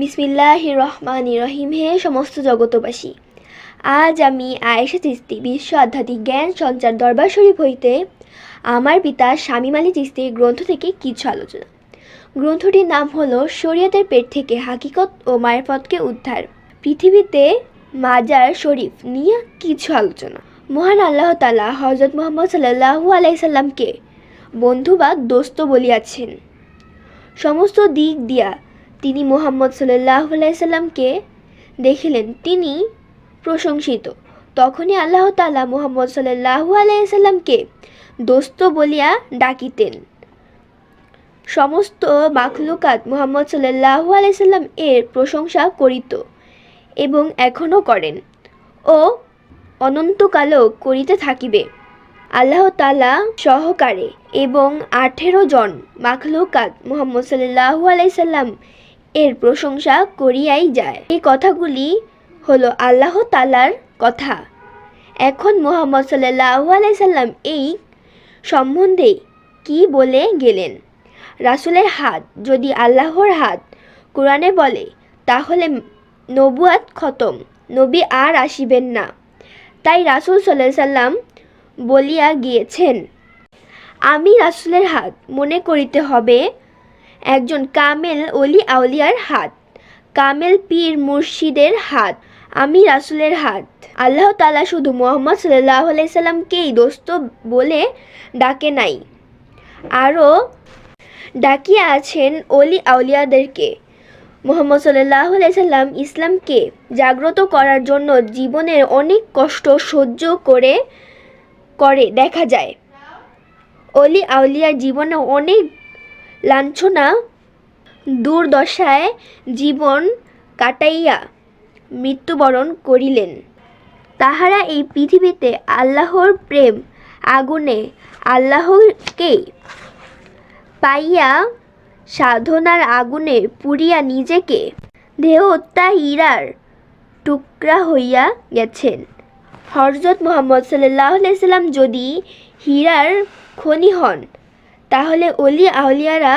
বিসমিল্লাহির রহমানির রহিম। হে সমস্ত জগতবাসী, আজ আমি আয়েশা চিস্তি বিশ্ব আধ্যাত্মিক জ্ঞান সঞ্চার দরবার শরীফ হইতে আমার পিতা শামীম আলী চিস্তির গ্রন্থ থেকে কিছু আলোচনা। গ্রন্থটির নাম হলো শরীয়তের পেট থেকে হাকিকত ও মারফতকে উদ্ধার। পৃথিবীতে মাজার শরীফ নিয়ে কিছু আলোচনা। মহান আল্লাহ তাআলা হযরত মুহাম্মদ সাল্লাল্লাহু আলাইহি সাল্লামকে বন্ধু বা দোস্ত বলিয়াছেন। সমস্ত দিক দিয়া তিনি মুহাম্মদ সাল্লাল্লাহু আলাইহি সাল্লামকে দেখিলেন, তিনি প্রশংসিত। তখনই আল্লাহ তাআলা মুহাম্মদ সাল্লাল্লাহু আলাইহি সাল্লামকে দোস্ত বলিয়া ডাকিতেন। সমস্ত মাখলুকাত মুহাম্মদ সাল্লাল্লাহু আলাইহি সাল্লাম এর প্রশংসা করিত এবং এখনও করেন ও অনন্তকালও করিতে থাকিবে। আল্লাহ তাআলা সহকারে এবং 18 জন মাখলুকাত মুহাম্মদ সাল্লাল্লাহু আলাইহি সাল্লাম এর প্রশংসা করিয়াই যায়। এই কথাগুলি হলো আল্লাহ তাআলার কথা। এখন মুহাম্মদ সাল্লাল্লাহু আলাইহি সাল্লাম এই সম্বন্ধে কি বলে গেলেন? রাসূলের হাত যদি আল্লাহর হাত কোরআনে বলে, তাহলে নবুয়াত খতম, নবী আর আসিবেন না। তাই রাসূল সাল্লাল্লাহু আলাইহি সাল্লাম বলিয়া গিয়েছেন, আমি রাসূলের হাত মনে করিতে হবে একজন কামেল ওলি আউলিয়ার হাত, কামেল পীর মুর্শিদের হাত। আমি রাসূলের হাত। আল্লাহ তাআলা শুধু মুহাম্মদ সাল্লাল্লাহু আলাইহি সাল্লামকেই দোস্ত বলে ডাকে নাই, আরও ডাকিয়া আছেন ওলি আউলিয়াদেরকে। মুহাম্মদ সাল্লাল্লাহু আলাইহি সাল্লাম ইসলামকে জাগ্রত করার জন্য জীবনের অনেক কষ্ট সহ্য করে দেখা যায়। ওলি আউলিয়ার জীবনে অনেক লাঞ্ছনা দুর্দশায় জীবন কাটাইয়া মৃত্যুবরণ করিলেন। তাহারা এই পৃথিবীতে আল্লাহর প্রেম আগুনে আল্লাহকে পাইয়া সাধনার আগুনে পুড়িয়া নিজেকে দেহত্যা হীরার টুকরা হইয়া গেছেন। হযরত মুহাম্মদ সাল্লাল্লাহু আলাইহি সাল্লাম যদি হীরার খনি হন, তাহলে ওলি আউলিয়ারা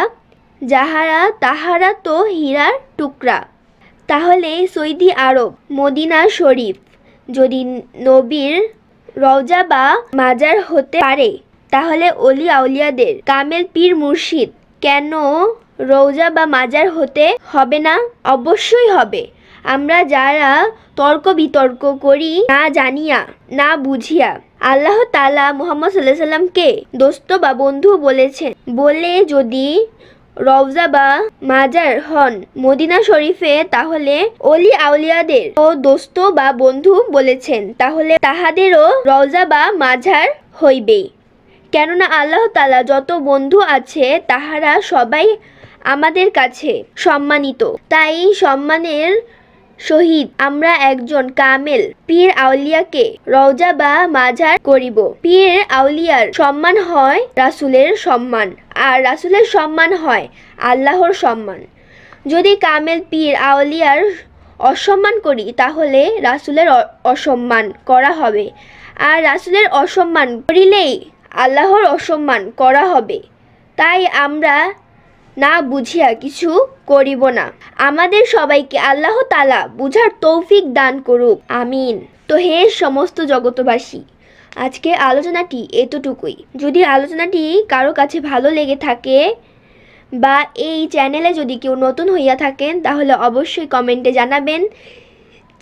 তাহারা তো হীরার টুকরা। তাহলে সৌদি আরব মদিনা শরীফ যদি নবীর রওজা বা মাজার হতে পারে, তাহলে ওলি আউলিয়াদের কামেল পীর মুর্শিদ কেন রওজা বা মাজার হতে হবে না? অবশ্যই হবে। আমরা যারা তর্ক বিতর্ক করি না জানিয়া না বুঝিয়া, আল্লাহ তাআলা মুহাম্মদ সাল্লাল্লাহু আলাইহি সাল্লামকে দোস্ত বা বন্ধু বলেছেন বলে যদি রওজা বা মাজার হন মদিনা শরীফে, তাহলে ওলি আউলিয়াদের ও দোস্ত বা বন্ধু বলেছেন, তাহলে তাহাদেরও রওজা বা মাজার হইবে। কেননা আল্লাহ তাআলা যত বন্ধু আছে তাহারা সবাই আমাদের কাছে সম্মানিত। তাই সম্মানের সহিত আমরা একজন কামেল পীর আউলিয়াকে রওজা বা মাজার করিব। পীর আউলিয়ার সম্মান হয় রাসূলের সম্মান, আর রাসূলের সম্মান হয় আল্লাহর সম্মান। যদি কামেল পীর আউলিয়ার অসম্মান করি, তাহলে রাসূলের অসম্মান করা হবে, আর রাসূলের অসম্মান করিলেই আল্লাহর অসম্মান করা হবে। তাই আমরা না বুঝিয়া কিছু করিব না। আমাদের সবাইকে আল্লাহ তাআলা বুঝার তৌফিক দান করুক, আমিন। তো হে সমস্ত জগতবাসী, আজকে আলোচনাটি এতটুকুই। যদি আলোচনাটি কারো কাছে ভালো লেগে থাকে বা এই চ্যানেলে যদি কেউ নতুন হইয়া থাকেন, তাহলে অবশ্যই কমেন্টে জানাবেন।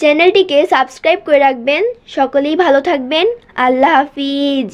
চ্যানেলটিকে সাবস্ক্রাইব করে রাখবেন। সকলেই ভালো থাকবেন। আল্লাহ হাফিজ।